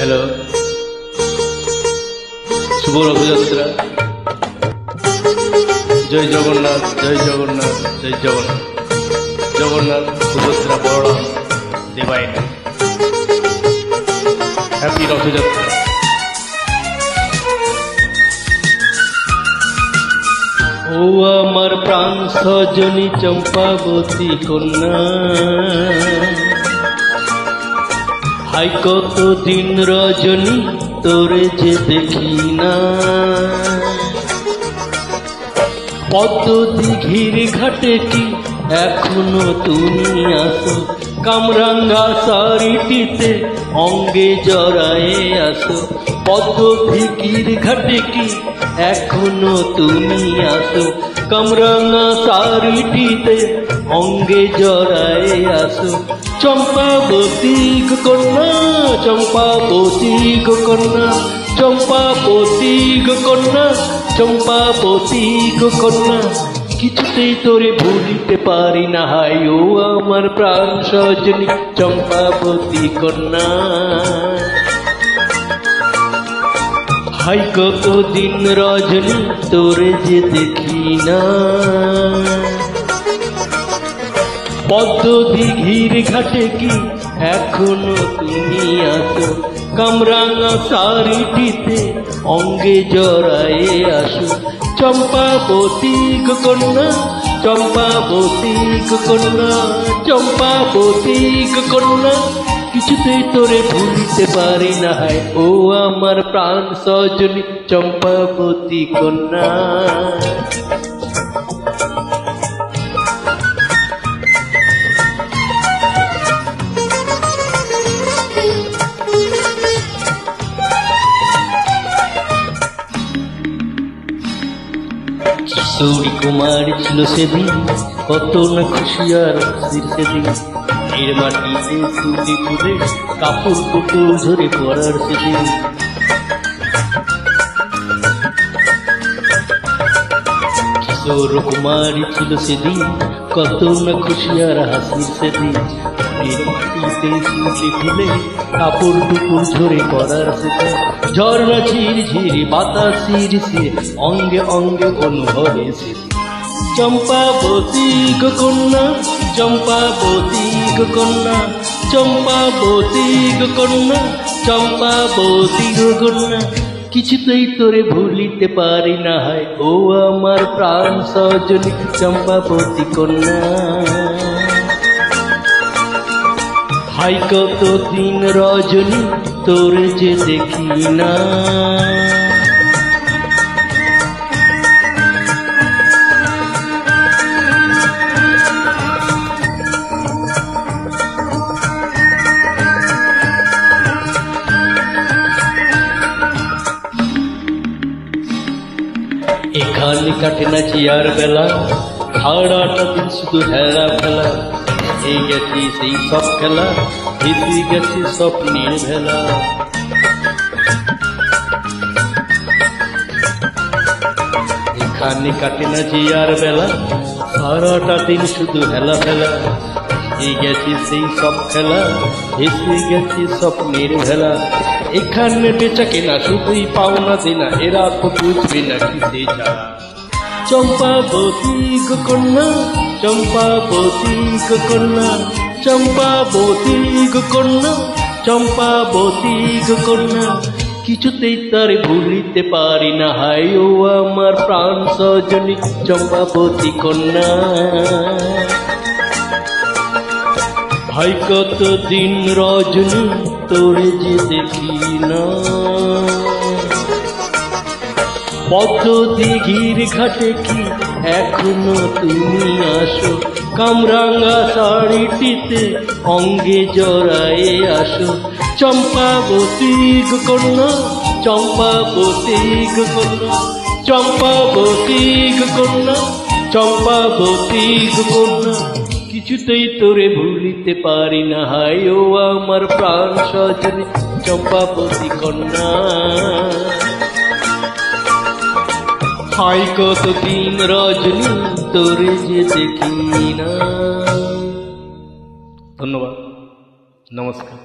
Hello, শুভ রথযাত্রা। জয় জগন্নাথ, জয় জগন্নাথ, জয় জগন্নাথ। জগন্নাথ, সুভদ্রা, বড় দেবাইনা, happy Rathyatra. ও আমার প্রাণ সজনী চম্পাবতী কন্যা, হাই কত দিন রজনী তোরে যে দেখি না। পদ্ম দিঘির ঘাটে কি এখনো তুমি আসো, কামরাঙ্গা শাড়িটিতে অঙ্গে জড়ায়ে আসো। পদ্ম দিঘির ঘাটে কি এখনো তুমি আসো, কামরাঙ্গা শাড়িটিতে অঙ্গে জড়ায়ে আসো। চম্পাবতী কন্যা, চম্পাবতী কন্যা, চম্পাবতী কন্যা, চম্পাবতী কন্যা, কিছুতেই তোরে ভুলিতে পারি না। হাই ও আমার প্রাণ সজনী চম্পাবতী কন্যা, হাই কত দিন রজনী তোরে যে দেখি না। পদ্ম দিঘির ঘাটে কি এখনো তুমি আসো, কামরাঙ্গা শাড়িটিতে অঙ্গে জড়ায়ে আসো। চম্পাবতী কন্যা, চম্পাবতী কন্যা, চম্পাবতী কন্যা, কিছুতেই তোরে ভুলিতে পারি না। হায় ও আমার প্রাণ সজনী চম্পাবতী কন্যা। কিশোরী কুমারী ছিল সেদিন, কত না খুশি আর সেদিন। এর মাটিতে ফুলে ফুলে কাপড় পুতুল ঝরে পড়ার সেদিন। কিশোর কুমারী ছিল সেদিন, কত না খুশি আর হাসির সেদিন। এর মাটিতে ফুলে ফুলে কাপড় টুকুর ঝরে পড়ার সেদিন। ঝর্ণা ঝির ঝির বাতাসির সে অঙ্গে অঙ্গে অনুভবে সেদিন। চম্পাবতী কন্যা, চম্পাবতী কন্যা, চম্পাবতী কন্যা, চম্পাবতী কন্যা, কিছুতেই তোরে ভুলিতে পারি না। হয় ও আমার প্রাণ সজনী চম্পাবতী কন্যা, হাই কত দিন রজনী তোরে যে দেখি না। এখানে কাটে না চিয়ার বেলা, সারাটা দিন শুধু হেলা ফেলা। এই গেছে সেই সব খেলা, ভেসে গেছে স্বপ্নের ভেলা। এখানে কাটে না চিয়ার বেলা, সারাটা দিন শুধু হেলা ফেলা। এই গেছে সেই সব খেলা, ভেসে গেছে স্বপ্নের ভেলা। এখানে বেচা কেনা শুধুই পাওনা দেনা, এরা তো বুঝবে না কিসে ছাড়া। চম্পাবতী কন্যা, চম্পাবতী কন্যা, চম্পাবতী কন্যা, চম্পাবতী কন্যা, কিছুতেই তার ভুলিতে পারি না। হাই ও আমার প্রাণ সজনী চম্পাবতী কন্যা, হাই কত দিন রজনী তোরে যে দেখি না। পদ্ম দিঘির ঘাটে কি এখনো তুমি আসো, কামরাঙ্গা শাড়িটিতে অঙ্গে জড়ায়ে আসো। চম্পাবতী কন্যা, চম্পাবতী কন্যা, চম্পাবতী কন্যা, চম্পাবতী কন্যা, কিছুতেই তোরে ভুলিতে পারি না। হাই ও আমার প্রাণ সজনী চম্পাবতী কন্যা, হাই কত দিন রজনী তোরে যে দেখি না। ধন্যবাদ, নমস্কার।